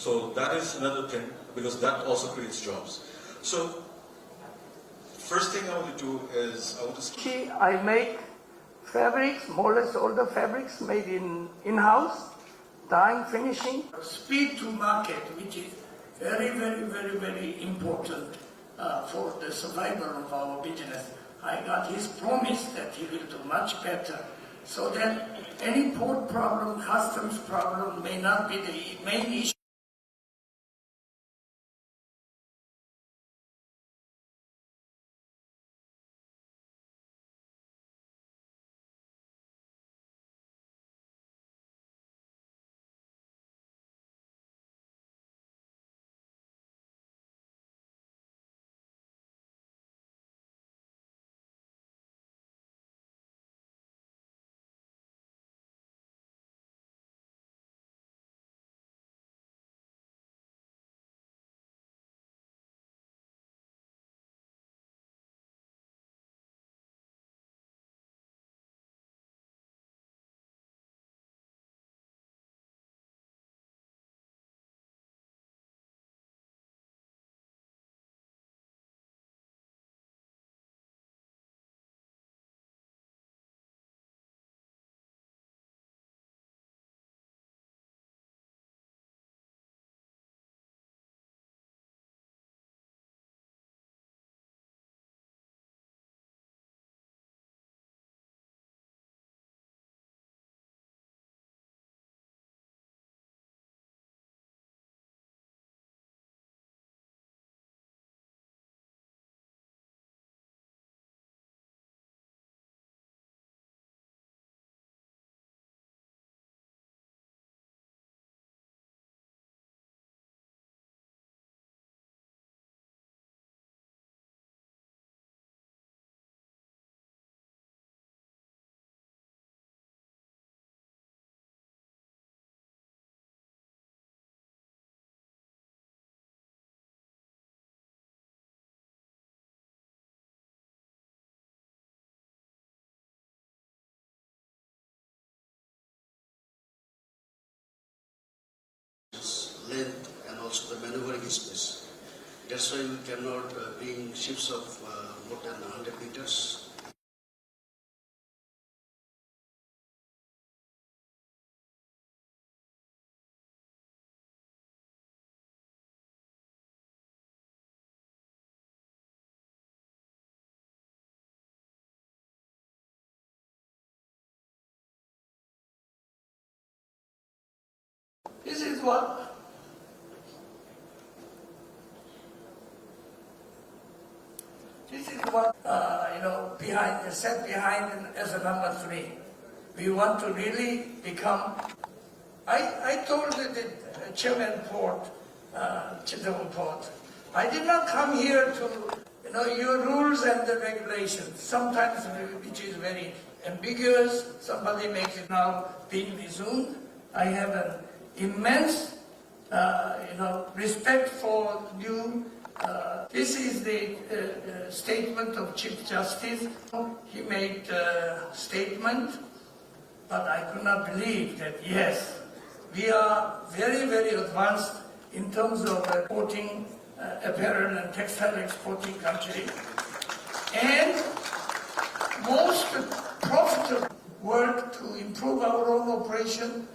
So that is another thing, because that also creates jobs. So first thing I want to do is I want to I make fabrics, more or less all the fabrics made in-house, dyeing, finishing. Speed to market, which is very important for the survival of our business. I got his promise that he will do much better, so that any port problem, customs problem may not be the main issue. Length and also the maneuvering space. That's why we cannot bring ships of more than 100 meters. This is what set behind as a number 3. We want to really become. I told the chairman port, Chittoor Port, I did not come here to, your rules and the regulations, sometimes which is very ambiguous, somebody makes it now being resumed. I have an immense, respect for you. This is the statement of Chief Justice. He made a statement, but I could not believe that, yes, we are very advanced in terms of exporting apparel and textile exporting country. And most profitable work to improve our own operation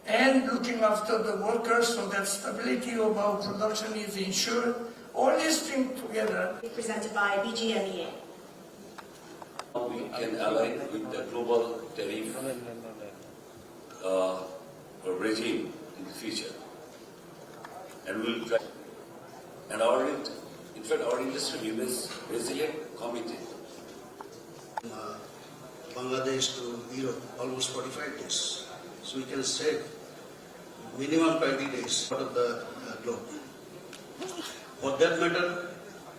and looking after the workers so that stability of our production is ensured. All these things together. Presented by BGMEA. We can align with the global tariff regime in the future. And we'll try. And in fact, our industry remains resilient, committed. Bangladesh to Europe, almost 45 days. So we can save minimum 20 days out of the globe. For that matter,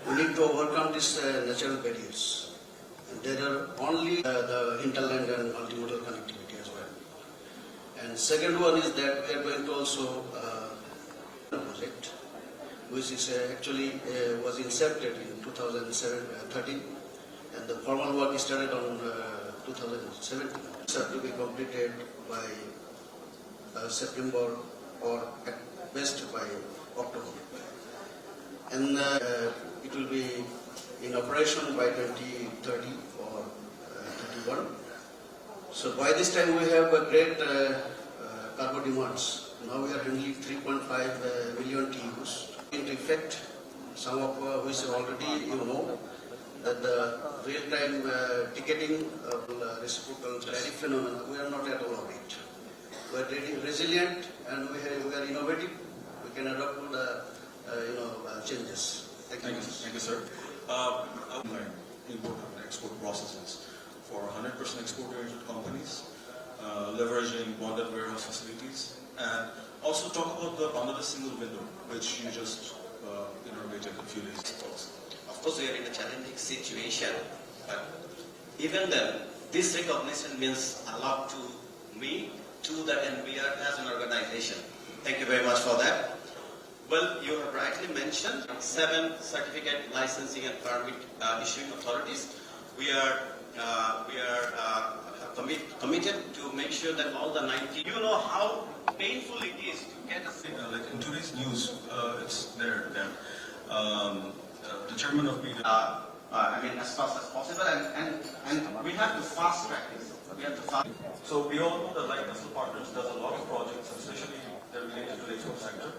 we need to overcome these natural barriers. And there are only the hinterland and multimodal connectivity as well. And second one is that we are going to also project, which is actually was incepted in 2013, and the formal work started on 2017. It's to be completed by September or best by October. And it will be in operation by 2030 or 31. So by this time we have a great cargo demands. Now we are handling 3.5 million TEUs. Into effect, some of which already you know, that the real-time ticketing of reciprocal tariff phenomena, we are not at all on it. We are really resilient and we are innovative. We can adapt to the changes. Thank you. Thank you, sir. Import and export processes for 100% export-oriented companies, leveraging bonded warehouse facilities, and also talk about the Bangladesh single window, which you just inaugurated a few days ago. Of course, we are in a challenging situation, but even then, this recognition means a lot to me, to the NBR as an organization. Thank you very much for that. Well, you have rightly mentioned 7 certificate licensing and permit issuing authorities. We are committed to make sure that all the 90. You know how painful it is to get a. Like in today's news, it's there that the chairman of BIDA. As fast as possible, and we have to fast track this. We have to fast. So we all know that Light Vessel Partners does a lot of projects, especially they're related to the export sector.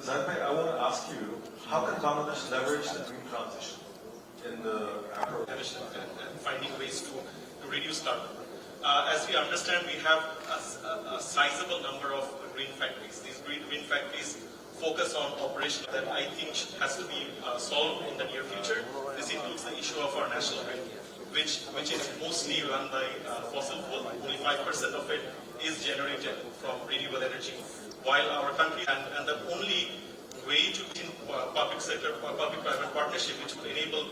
Zahid, I want to ask you, how can Bangladesh leverage the green transition in the apparel? And finding ways to reduce carbon. As we understand, we have a sizable number of green factories. These green factories focus on operation that I think has to be solved in the near future. This includes the issue of our national grid, which is mostly run by fossil fuel. Only 5% of it is generated from renewable energy. While our country, and the only way to public sector, public-private partnership, which would enable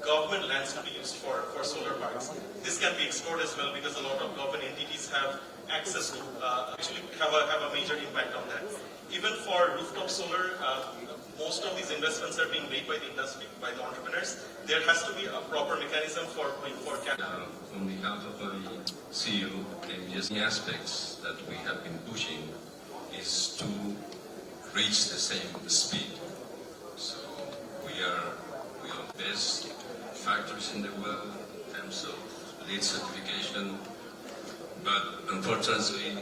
government lands to be used for solar parks. This can be explored as well because a lot of government entities have access to, actually have a major impact on that. Even for rooftop solar, most of these investments are being made by the industry, by the entrepreneurs. There has to be a proper mechanism for capital. On behalf of my CEO, the aspects that we have been pushing is to reach the same speed. So we are best factories in the world in terms of LEED certification, but unfortunately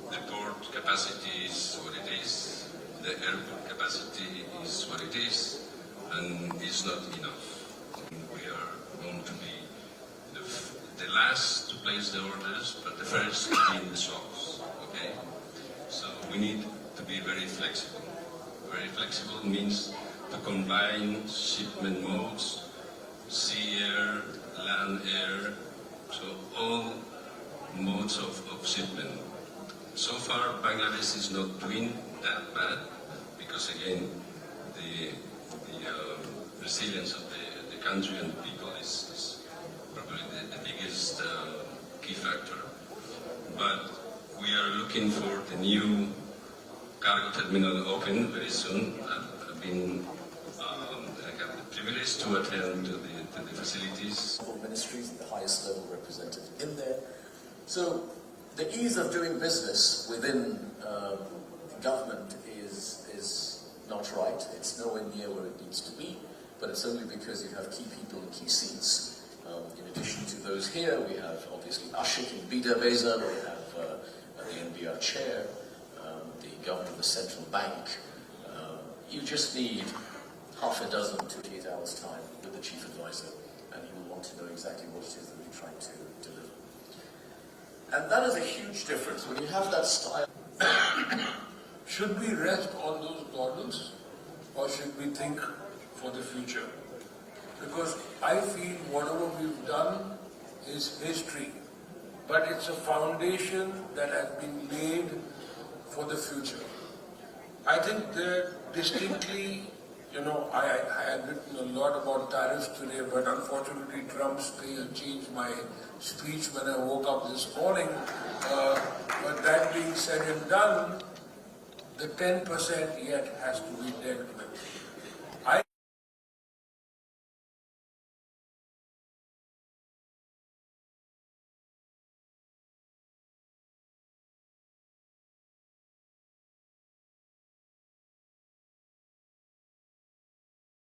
the port capacity is what it is, the airport capacity is what it is, and it's not enough. We are going to be the last to place the orders, but the first to be in the shops, okay? So we need to be very flexible. Very flexible means to combine shipment modes, sea, air, land, air, so all modes of shipment. So far, Bangladesh is not doing that bad because, again, the resilience of the country and the people is probably the biggest key factor. But we are looking for the new cargo terminal open very soon. I have the privilege to attend to the facilities. Ministries, the highest level represented in there. So the ease of doing business within government is not right. It's nowhere near where it needs to be, but it's only because you have key people in key seats. In addition to those here, we have obviously Ashik in BIDA, we have the NBR chair, the governor of the central bank. You just need half a dozen to 8 hours time with the chief advisor, and you will want to know exactly what it is that you're trying to deliver. And that is a huge difference. When you have that style. Should we rest on those laurels, or should we think for the future? Because I feel whatever we've done is history, but it's a foundation that has been laid for the future. I think that distinctly, I had written a lot about tariffs today, but unfortunately Trump changed my speech when I woke up this morning. But that being said and done, the 10% yet has to be dealt with.